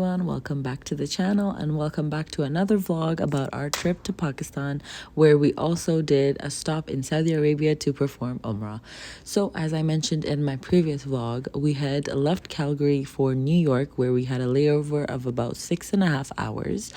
everyone, welcome back to the channel and welcome back to another vlog about our trip to Pakistan, where we also did a stop in Saudi Arabia to perform Umrah. So as I mentioned in my previous vlog, we had left Calgary for New York, where we had a layover of about 6.5 hours.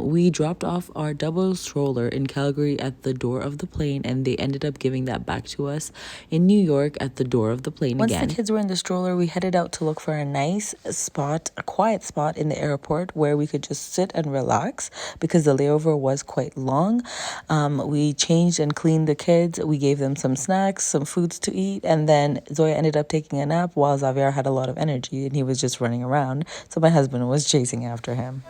We dropped off our double stroller in Calgary at the door of the plane, and they ended up giving that back to us in New York at the door of the plane again. Once the kids were in the stroller, we headed out to look for a nice spot, a quiet spot in the airport where we could just sit and relax because the layover was quite long. We changed and cleaned the kids. We gave them some snacks, some foods to eat, and then Zoya ended up taking a nap while Xavier had a lot of energy and he was just running around. So my husband was chasing after him.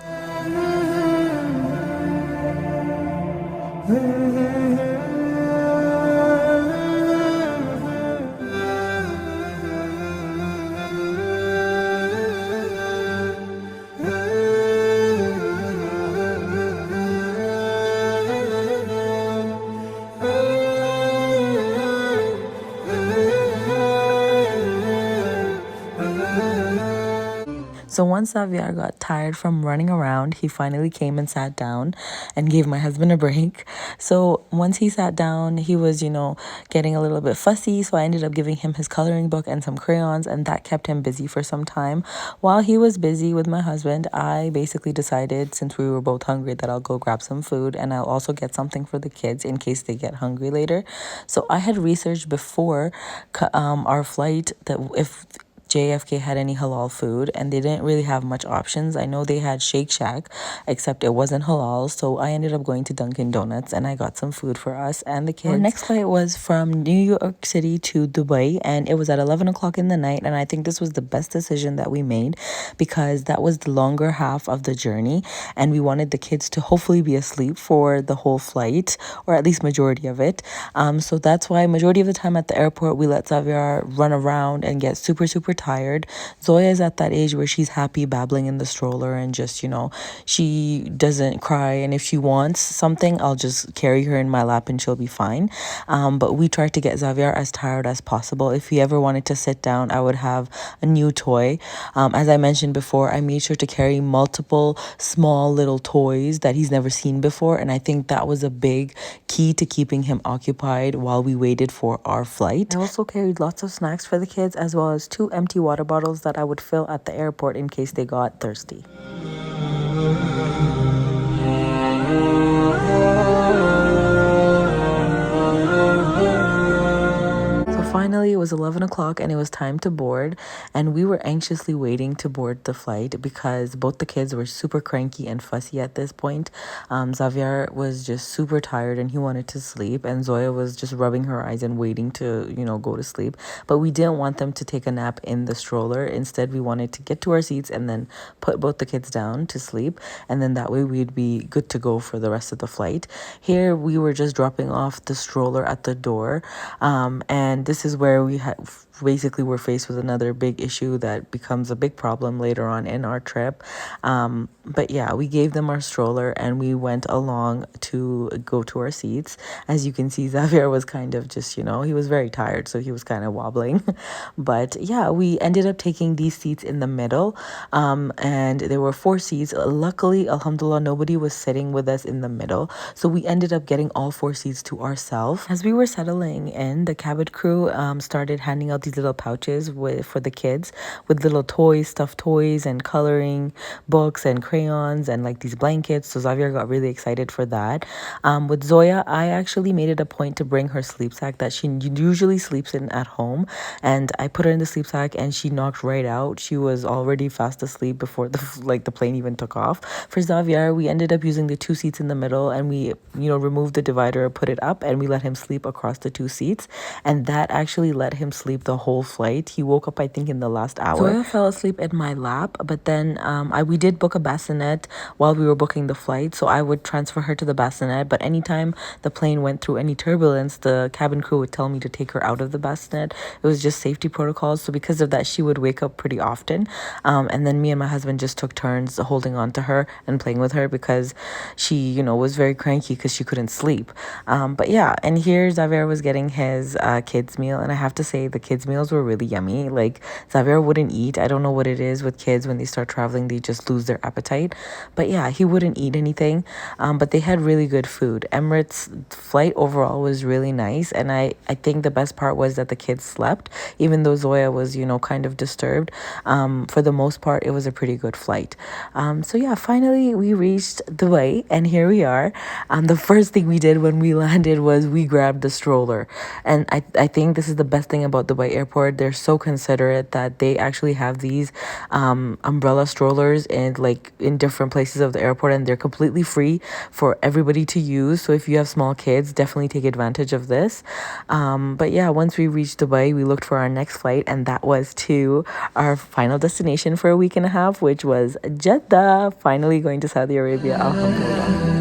So once Xavier got tired from running around, he finally came and sat down and gave my husband a break. So once he sat down, he was, getting a little bit fussy. So I ended up giving him his coloring book and some crayons, and that kept him busy for some time. While he was busy with my husband, I basically decided, since we were both hungry, that I'll go grab some food and I'll also get something for the kids in case they get hungry later. So I had researched before our flight that if JFK had any halal food, and they didn't really have much options. I know they had Shake Shack, except it wasn't halal, so I ended up going to Dunkin' Donuts and I got some food for us and the kids. Our next flight was from New York City to Dubai, and it was at 11 o'clock in the night, and I think this was the best decision that we made because that was the longer half of the journey, and we wanted the kids to hopefully be asleep for the whole flight, or at least majority of it. So that's why majority of the time at the airport, we let Xavier run around and get super tired. Zoya is at that age where she's happy babbling in the stroller and just, she doesn't cry. And if she wants something, I'll just carry her in my lap and she'll be fine. But we tried to get Xavier as tired as possible. If he ever wanted to sit down, I would have a new toy. As I mentioned before, I made sure to carry multiple small little toys that he's never seen before. And I think that was a big key to keeping him occupied while we waited for our flight. I also carried lots of snacks for the kids, as well as 2 empty water bottles that I would fill at the airport in case they got thirsty. Finally, it was 11 o'clock and it was time to board, and we were anxiously waiting to board the flight because both the kids were super cranky and fussy at this point. Xavier was just super tired and he wanted to sleep, and Zoya was just rubbing her eyes and waiting to, go to sleep. But we didn't want them to take a nap in the stroller. Instead, we wanted to get to our seats and then put both the kids down to sleep, and then that way we'd be good to go for the rest of the flight. Here, we were just dropping off the stroller at the door, and this is where we basically were faced with another big issue that becomes a big problem later on in our trip. But yeah, we gave them our stroller and we went along to go to our seats. As you can see, Xavier was kind of just, he was very tired, so he was kind of wobbling. But yeah, we ended up taking these seats in the middle, and there were 4 seats. Luckily, alhamdulillah, nobody was sitting with us in the middle, so we ended up getting all 4 seats to ourselves. As we were settling in, the cabin crew started handing out these little pouches for the kids with little toys, stuffed toys, and coloring books and crayons and like these blankets. So Xavier got really excited for that. With Zoya, I actually made it a point to bring her sleep sack that she usually sleeps in at home, and I put her in the sleep sack and she knocked right out. She was already fast asleep before the plane even took off. For Xavier, we ended up using the 2 seats in the middle, and we removed the divider, put it up, and we let him sleep across the 2 seats, and that actually let him sleep the whole flight. He woke up, I think, in the last hour. Zoya fell asleep in my lap, but then we did book a bassinet while we were booking the flight, so I would transfer her to the bassinet. But anytime the plane went through any turbulence, the cabin crew would tell me to take her out of the bassinet. It was just safety protocols, so because of that, she would wake up pretty often. And then me and my husband just took turns holding on to her and playing with her because she, was very cranky because she couldn't sleep. But yeah, and here Xavier was getting his kids meal, and I have to say the kids meals were really yummy. Like Xavier wouldn't eat. I don't know what it is with kids when they start traveling, they just lose their appetite. But yeah, he wouldn't eat anything. But they had really good food. Emirates flight overall was really nice. And I think the best part was that the kids slept, even though Zoya was, kind of disturbed. For the most part, it was a pretty good flight. So yeah, finally we reached Dubai and here we are. The first thing we did when we landed was we grabbed the stroller. And I think this is the best thing about Dubai airport. They're so considerate that they actually have these umbrella strollers in different places of the airport, and they're completely free for everybody to use. So if you have small kids, definitely take advantage of this. But yeah, once we reached Dubai, we looked for our next flight, and that was to our final destination for a week and a half, which was Jeddah. Finally going to Saudi Arabia, alhamdulillah.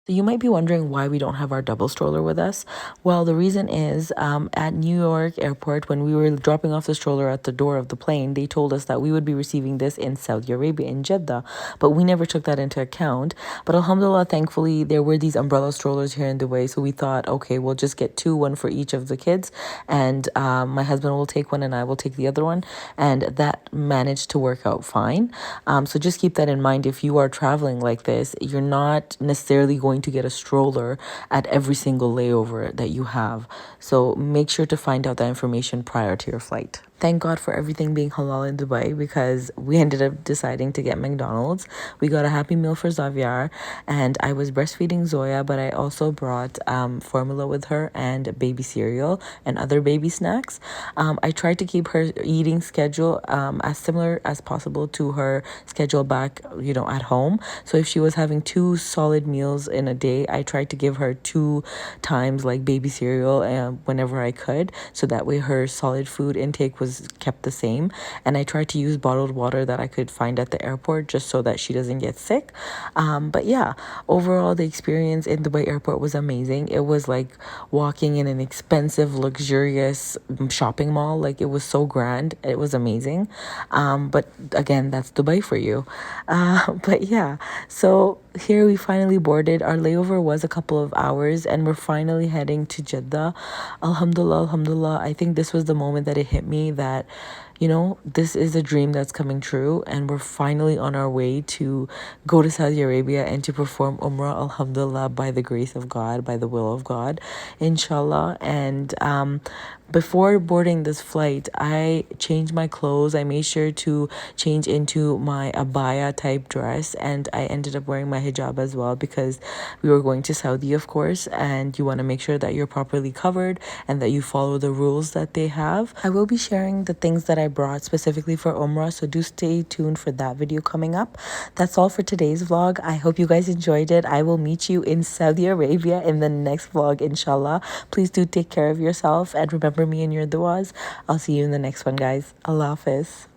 So you might be wondering why we don't have our double stroller with us. Well, the reason is at New York Airport, when we were dropping off the stroller at the door of the plane, they told us that we would be receiving this in Saudi Arabia, in Jeddah. But we never took that into account. But alhamdulillah, thankfully, there were these umbrella strollers here in Dubai. So we thought, okay, we'll just get two, one for each of the kids. And my husband will take one and I will take the other one. And that managed to work out fine. So just keep that in mind. If you are traveling like this, you're not necessarily going to get a stroller at every single layover that you have. So make sure to find out that information prior to your flight. Thank God for everything being halal in Dubai, because we ended up deciding to get McDonald's. We got a Happy Meal for Xavier, and I was breastfeeding Zoya, but I also brought formula with her and baby cereal and other baby snacks. I tried to keep her eating schedule as similar as possible to her schedule back, at home. So if she was having two solid meals in a day, I tried to give her two times like baby cereal whenever I could, so that way her solid food intake was kept the same. And I tried to use bottled water that I could find at the airport just so that she doesn't get sick. But yeah, overall the experience in Dubai airport was amazing. It was like walking in an expensive, luxurious shopping mall. Like, it was so grand. It was amazing. But again, that's Dubai for you. But yeah, so here we finally boarded. Our layover was a couple of hours and we're finally heading to Jeddah. Alhamdulillah, alhamdulillah. I think this was the moment that it hit me that, this is a dream that's coming true, and we're finally on our way to go to Saudi Arabia and to perform Umrah, alhamdulillah, by the grace of God, by the will of God, inshallah. And before boarding this flight, I changed my clothes. I made sure to change into my abaya type dress, and I ended up wearing my hijab as well, because we were going to Saudi, of course, and you want to make sure that you're properly covered and that you follow the rules that they have. I will be sharing the things that I brought specifically for Umrah, so do stay tuned for that video coming up. That's all for today's vlog. I hope you guys enjoyed it. I will meet you in Saudi Arabia in the next vlog, inshallah. Please do take care of yourself and remember me in your duas. I'll see you in the next one, guys. Allah Hafiz.